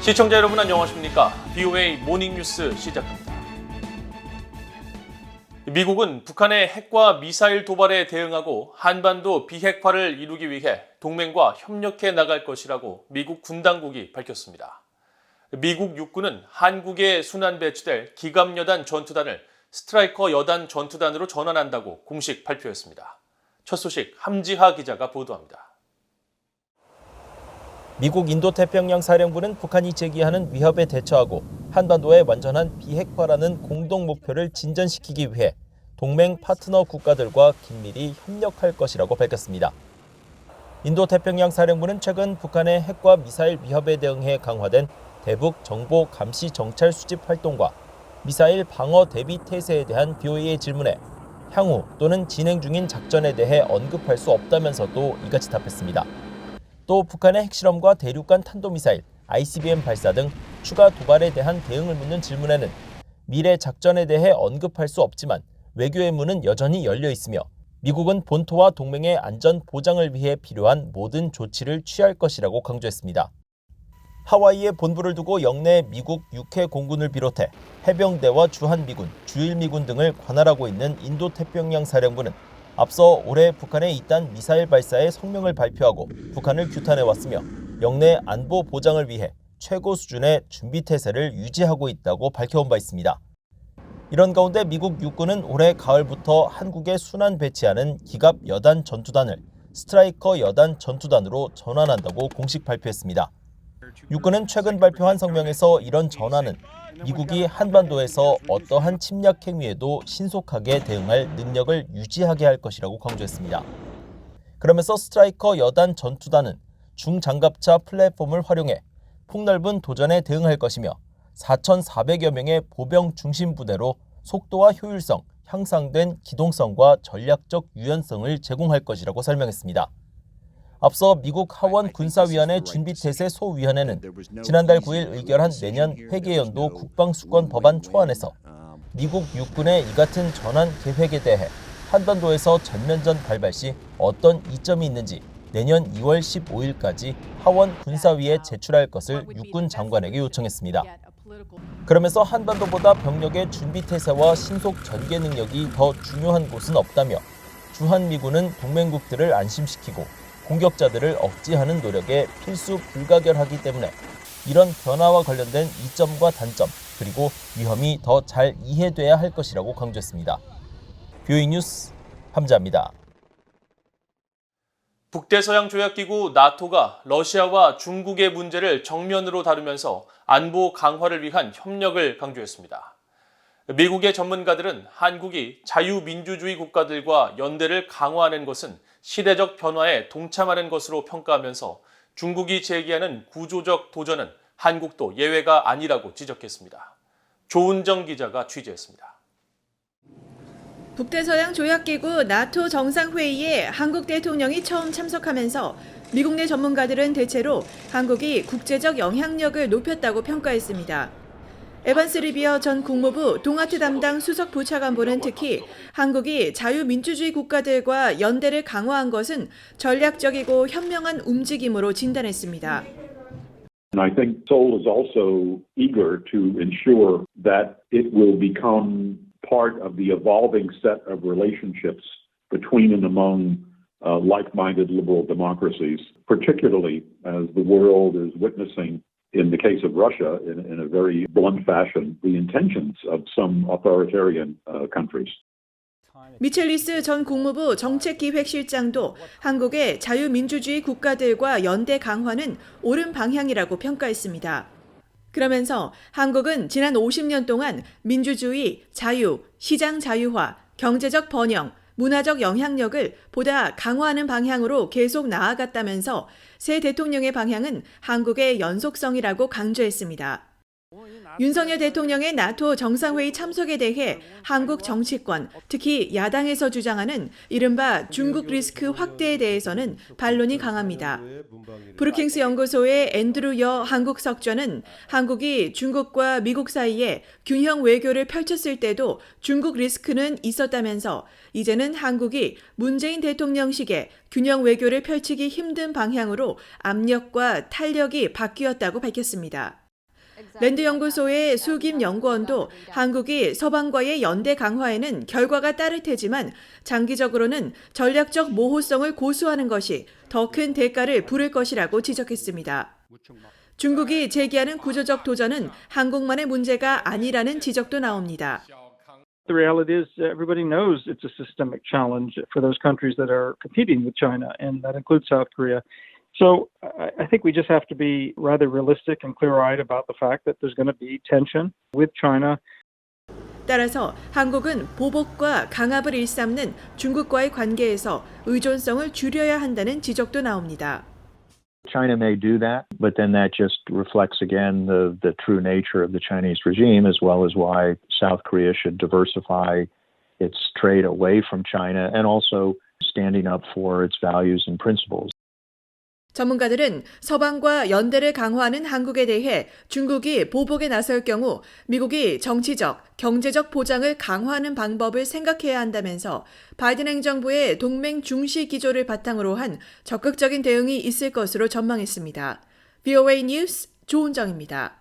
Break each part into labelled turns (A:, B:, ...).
A: 시청자 여러분 안녕하십니까? BOA 모닝뉴스 시작합니다. 미국은 북한의 핵과 미사일 도발에 대응하고 한반도 비핵화를 이루기 위해 동맹과 협력해 나갈 것이라고 미국 군 당국이 밝혔습니다. 미국 육군은 한국에 순환 배치될 기갑여단 전투단을 스트라이커 여단 전투단으로 전환한다고 공식 발표했습니다. 첫 소식 함지하 기자가 보도합니다.
B: 미국 인도태평양 사령부는 북한이 제기하는 위협에 대처하고 한반도의 완전한 비핵화라는 공동 목표를 진전시키기 위해 동맹 파트너 국가들과 긴밀히 협력할 것이라고 밝혔습니다. 인도태평양 사령부는 최근 북한의 핵과 미사일 위협에 대응해 강화된 대북 정보 감시 정찰 수집 활동과 미사일 방어 대비 태세에 대한 BOA의 질문에 향후 또는 진행 중인 작전에 대해 언급할 수 없다면서도 이같이 답했습니다. 또 북한의 핵실험과 대륙간 탄도미사일, ICBM 발사 등 추가 도발에 대한 대응을 묻는 질문에는 미래 작전에 대해 언급할 수 없지만 외교의 문은 여전히 열려 있으며 미국은 본토와 동맹의 안전 보장을 위해 필요한 모든 조치를 취할 것이라고 강조했습니다. 하와이에 본부를 두고 영내 미국 6회 공군을 비롯해 해병대와 주한미군, 주일미군 등을 관할하고 있는 인도태평양 사령부는 앞서 올해 북한의 이딴 미사일 발사에 성명을 발표하고 북한을 규탄해왔으며 영내 안보 보장을 위해 최고 수준의 준비 태세를 유지하고 있다고 밝혀온 바 있습니다. 이런 가운데 미국 육군은 올해 가을부터 한국에 순환 배치하는 기갑 여단 전투단을 스트라이커 여단 전투단으로 전환한다고 공식 발표했습니다. 육군은 최근 발표한 성명에서 이런 전환은 미국이 한반도에서 어떠한 침략 행위에도 신속하게 대응할 능력을 유지하게 할 것이라고 강조했습니다. 그러면서 스트라이커 여단 전투단은 중장갑차 플랫폼을 활용해 폭넓은 도전에 대응할 것이며 4,400여 명의 보병 중심 부대로 속도와 효율성, 향상된 기동성과 전략적 유연성을 제공할 것이라고 설명했습니다. 앞서 미국 하원 군사위원회 준비태세 소위원회는 지난달 9일 의결한 내년 회계연도 국방수권 법안 초안에서 미국 육군의 이 같은 전환 계획에 대해 한반도에서 전면전 발발 시 어떤 이점이 있는지 내년 2월 15일까지 하원 군사위에 제출할 것을 육군 장관에게 요청했습니다. 그러면서 한반도보다 병력의 준비태세와 신속 전개 능력이 더 중요한 곳은 없다며 주한미군은 동맹국들을 안심시키고 공격자들을 억제하는 노력에 필수 불가결하기 때문에 이런 변화와 관련된 이점과 단점 그리고 위험이 더 잘 이해돼야 할 것이라고 강조했습니다. BOA 뉴스 함지하입니다.
A: 북대서양조약기구 나토가 러시아와 중국의 문제를 정면으로 다루면서 안보 강화를 위한 협력을 강조했습니다. 미국의 전문가들은 한국이 자유민주주의 국가들과 연대를 강화하는 것은 시대적 변화에 동참하는 것으로 평가하면서 중국이 제기하는 구조적 도전은 한국도 예외가 아니라고 지적했습니다. 조은정 기자가 취재했습니다.
C: 북대서양 조약기구 나토 정상회의에 한국 대통령이 처음 참석하면서 미국 내 전문가들은 대체로 한국이 국제적 영향력을 높였다고 평가했습니다. 에반스 리비어 전 국무부 동아트 담당 수석 부차관보는 특히 한국이 자유민주주의 국가들과 연대를 강화한 것은 전략적이고 현명한 움직임으로 진단했습니다.
D: I think Seoul is also eager to ensure that it will become part of the evolving set of relationships between and among like-minded liberal democracies, particularly as the world is witnessing in the case of Russia, in a very blunt fashion, the intentions of some authoritarian countries.
C: 미첼리스 전 국무부 정책기획실장도 한국의 자유민주주의 국가들과 연대 강화는 옳은 방향이라고 평가했습니다. 그러면서 한국은 지난 50년 동안 민주주의, 자유, 시장 자유화, 경제적 번영, 문화적 영향력을 보다 강화하는 방향으로 계속 나아갔다면서 새 대통령의 방향은 한국의 연속성이라고 강조했습니다. 윤석열 대통령의 나토 정상회의 참석에 대해 한국 정치권, 특히 야당에서 주장하는 이른바 중국 리스크 확대에 대해서는 반론이 강합니다. 브루킹스 연구소의 앤드루 여 한국 석좌는 한국이 중국과 미국 사이에 균형 외교를 펼쳤을 때도 중국 리스크는 있었다면서 이제는 한국이 문재인 대통령식의 균형 외교를 펼치기 힘든 방향으로 압력과 탄력이 바뀌었다고 밝혔습니다. 랜드연구소의 수김 연구원도 한국이 서방과의 연대 강화에는 결과가 따를 테지만 장기적으로는 전략적 모호성을 고수하는 것이 더 큰 대가를 부를 것이라고 지적했습니다. 중국이 제기하는 구조적 도전은 한국만의 문제가 아니라는 지적도 나옵니다.
E: The reality is everybody knows it's a systemic challenge for those countries that are competing with China, and that includes South Korea. So I think we just have to be rather realistic and clear-eyed about the fact that there's going to be tension with China.
C: 따라서 한국은 보복과 강압을 일삼는 중국과의 관계에서 의존성을 줄여야 한다는 지적도 나옵니다.
F: China may do that, but then that just reflects again the true nature of the Chinese regime, as well as why South Korea should diversify its trade away from China and also standing up for its values and principles.
C: 전문가들은 서방과 연대를 강화하는 한국에 대해 중국이 보복에 나설 경우 미국이 정치적, 경제적 보장을 강화하는 방법을 생각해야 한다면서 바이든 행정부의 동맹 중시 기조를 바탕으로 한 적극적인 대응이 있을 것으로 전망했습니다. VOA 뉴스 조은정입니다.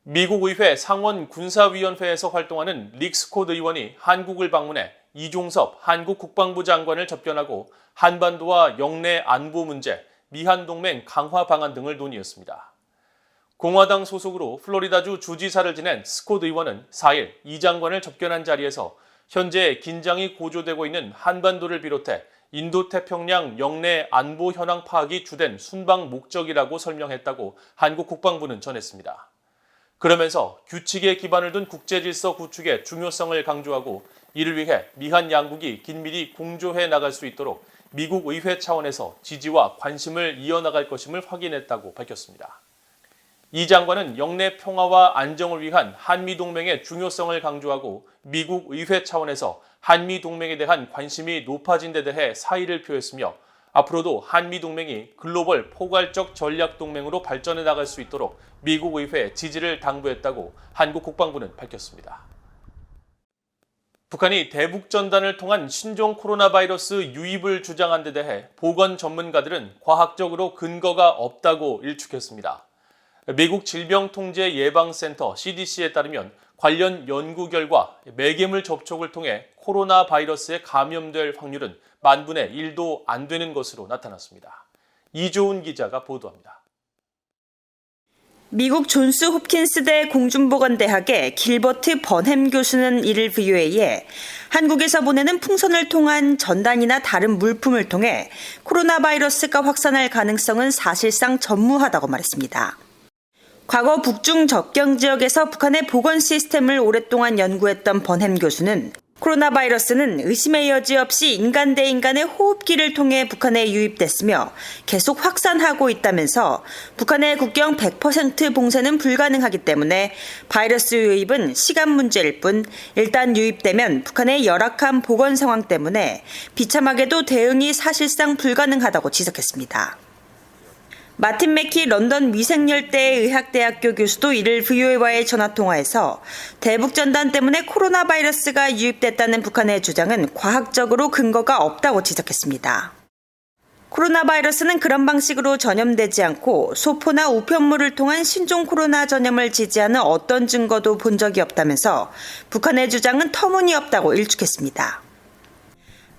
A: 미국 의회 상원 군사위원회에서 활동하는 릭 스콧 의원이 한국을 방문해 이종섭 한국 국방부 장관을 접견하고 한반도와 영내 안보 문제, 미한동맹 강화 방안 등을 논의했습니다. 공화당 소속으로 플로리다주 주지사를 지낸 스콧 의원은 4일 이 장관을 접견한 자리에서 현재 긴장이 고조되고 있는 한반도를 비롯해 인도태평양 영내 안보 현황 파악이 주된 순방 목적이라고 설명했다고 한국 국방부는 전했습니다. 그러면서 규칙에 기반을 둔 국제질서 구축의 중요성을 강조하고 이를 위해 미한 양국이 긴밀히 공조해 나갈 수 있도록 미국 의회 차원에서 지지와 관심을 이어나갈 것임을 확인했다고 밝혔습니다. 이 장관은 영내 평화와 안정을 위한 한미동맹의 중요성을 강조하고 미국 의회 차원에서 한미동맹에 대한 관심이 높아진 데 대해 사의를 표했으며 앞으로도 한미동맹이 글로벌 포괄적 전략동맹으로 발전해 나갈 수 있도록 미국 의회에 지지를 당부했다고 한국 국방부는 밝혔습니다. 북한이 대북전단을 통한 신종 코로나 바이러스 유입을 주장한 데 대해 보건 전문가들은 과학적으로 근거가 없다고 일축했습니다. 미국 질병통제예방센터 CDC에 따르면 관련 연구 결과 매개물 접촉을 통해 코로나 바이러스에 감염될 확률은 10,000분의 1도 안 되는 것으로 나타났습니다. 이조은 기자가 보도합니다.
G: 미국 존스 홉킨스대 공중보건대학의 길버트 번햄 교수는 이를 VOA에 한국에서 보내는 풍선을 통한 전단이나 다른 물품을 통해 코로나 바이러스가 확산할 가능성은 사실상 전무하다고 말했습니다. 과거 북중 접경 지역에서 북한의 보건 시스템을 오랫동안 연구했던 번햄 교수는 코로나 바이러스는 의심의 여지 없이 인간 대 인간의 호흡기를 통해 북한에 유입됐으며 계속 확산하고 있다면서 북한의 국경 100% 봉쇄는 불가능하기 때문에 바이러스 유입은 시간 문제일 뿐 일단 유입되면 북한의 열악한 보건 상황 때문에 비참하게도 대응이 사실상 불가능하다고 지적했습니다. 마틴 맥키 런던 위생열대의학대학교 교수도 이를 VOA와의 전화통화에서 대북전단 때문에 코로나 바이러스가 유입됐다는 북한의 주장은 과학적으로 근거가 없다고 지적했습니다. 코로나 바이러스는 그런 방식으로 전염되지 않고 소포나 우편물을 통한 신종 코로나 전염을 지지하는 어떤 증거도 본 적이 없다면서 북한의 주장은 터무니없다고 일축했습니다.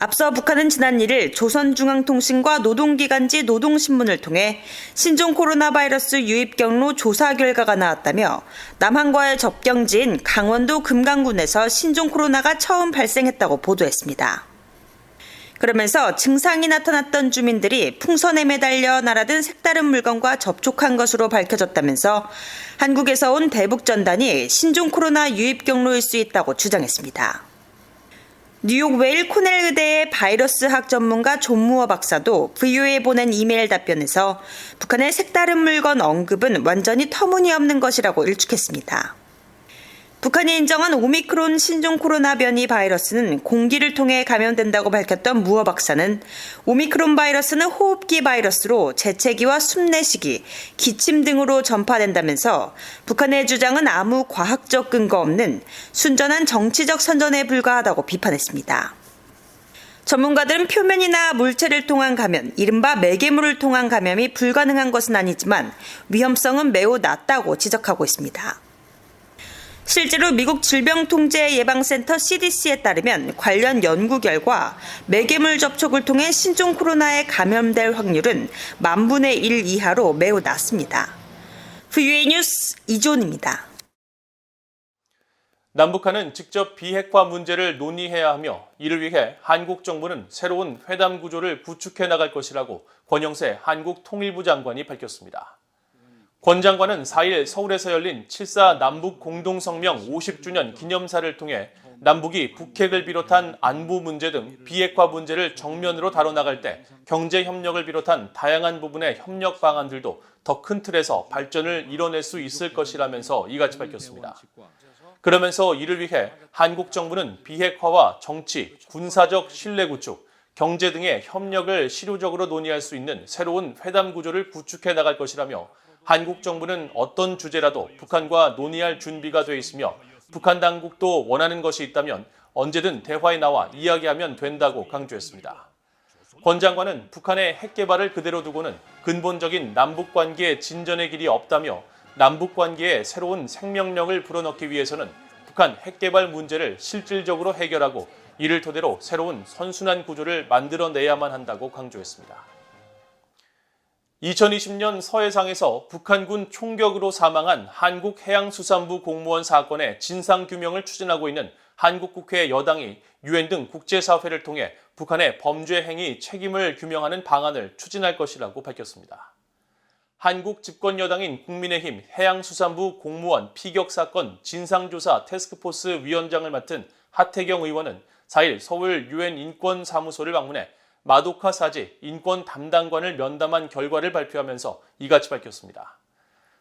G: 앞서 북한은 지난 1일 조선중앙통신과 노동기간지 노동신문을 통해 신종 코로나 바이러스 유입 경로 조사 결과가 나왔다며 남한과의 접경지인 강원도 금강군에서 신종 코로나가 처음 발생했다고 보도했습니다. 그러면서 증상이 나타났던 주민들이 풍선에 매달려 날아든 색다른 물건과 접촉한 것으로 밝혀졌다면서 한국에서 온 대북전단이 신종 코로나 유입 경로일 수 있다고 주장했습니다. 뉴욕 웨일 코넬 의대의 바이러스학 전문가 존 무어 박사도 VOA에 보낸 이메일 답변에서 북한의 색다른 물건 언급은 완전히 터무니없는 것이라고 일축했습니다. 북한이 인정한 오미크론 신종 코로나 변이 바이러스는 공기를 통해 감염된다고 밝혔던 무어 박사는 오미크론 바이러스는 호흡기 바이러스로 재채기와 숨내쉬기, 기침 등으로 전파된다면서 북한의 주장은 아무 과학적 근거 없는 순전한 정치적 선전에 불과하다고 비판했습니다. 전문가들은 표면이나 물체를 통한 감염, 이른바 매개물을 통한 감염이 불가능한 것은 아니지만 위험성은 매우 낮다고 지적하고 있습니다. 실제로 미국 질병통제예방센터 CDC에 따르면 관련 연구 결과 매개물 접촉을 통해 신종 코로나에 감염될 확률은 10,000분의 1 이하로 매우 낮습니다. VOA 뉴스 이존입니다.
A: 남북한은 직접 비핵화 문제를 논의해야 하며 이를 위해 한국 정부는 새로운 회담 구조를 구축해 나갈 것이라고 권영세 한국통일부 장관이 밝혔습니다. 권 장관은 4일 서울에서 열린 7.4 남북 공동성명 50주년 기념사를 통해 남북이 북핵을 비롯한 안보 문제 등 비핵화 문제를 정면으로 다뤄나갈 때 경제 협력을 비롯한 다양한 부분의 협력 방안들도 더 큰 틀에서 발전을 이뤄낼 수 있을 것이라면서 이같이 밝혔습니다. 그러면서 이를 위해 한국 정부는 비핵화와 정치, 군사적 신뢰 구축, 경제 등의 협력을 실효적으로 논의할 수 있는 새로운 회담 구조를 구축해 나갈 것이라며 한국 정부는 어떤 주제라도 북한과 논의할 준비가 돼 있으며 북한 당국도 원하는 것이 있다면 언제든 대화에 나와 이야기하면 된다고 강조했습니다. 권 장관은 북한의 핵 개발을 그대로 두고는 근본적인 남북 관계 진전의 길이 없다며 남북 관계에 새로운 생명력을 불어넣기 위해서는 북한 핵 개발 문제를 실질적으로 해결하고 이를 토대로 새로운 선순환 구조를 만들어내야만 한다고 강조했습니다. 2020년 서해상에서 북한군 총격으로 사망한 한국해양수산부 공무원 사건의 진상규명을 추진하고 있는 한국국회 여당이 유엔 등 국제사회를 통해 북한의 범죄 행위 책임을 규명하는 방안을 추진할 것이라고 밝혔습니다. 한국 집권여당인 국민의힘 해양수산부 공무원 피격 사건 진상조사 태스크포스 위원장을 맡은 하태경 의원은 4일 서울 유엔 인권사무소를 방문해 마도카 사지 인권 담당관을 면담한 결과를 발표하면서 이같이 밝혔습니다.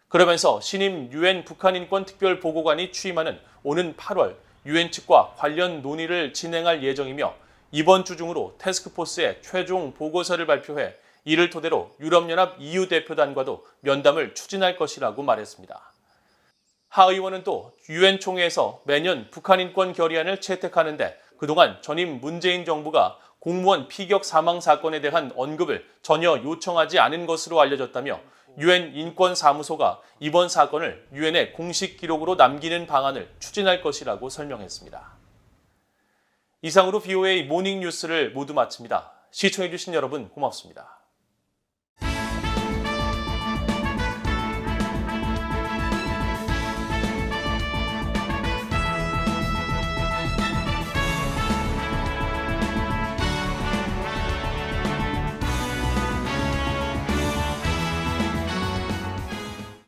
A: 그러면서 신임 유엔 북한인권특별보고관이 취임하는 오는 8월 유엔 측과 관련 논의를 진행할 예정이며 이번 주 중으로 태스크포스의 최종 보고서를 발표해 이를 토대로 유럽연합 EU 대표단과도 면담을 추진할 것이라고 말했습니다. 하 의원은 또 유엔 총회에서 매년 북한 인권 결의안을 채택하는데 그동안 전임 문재인 정부가 공무원 피격 사망 사건에 대한 언급을 전혀 요청하지 않은 것으로 알려졌다며 유엔 인권사무소가 이번 사건을 유엔에 공식 기록으로 남기는 방안을 추진할 것이라고 설명했습니다. 이상으로 VOA 모닝 뉴스를 모두 마칩니다. 시청해주신 여러분 고맙습니다.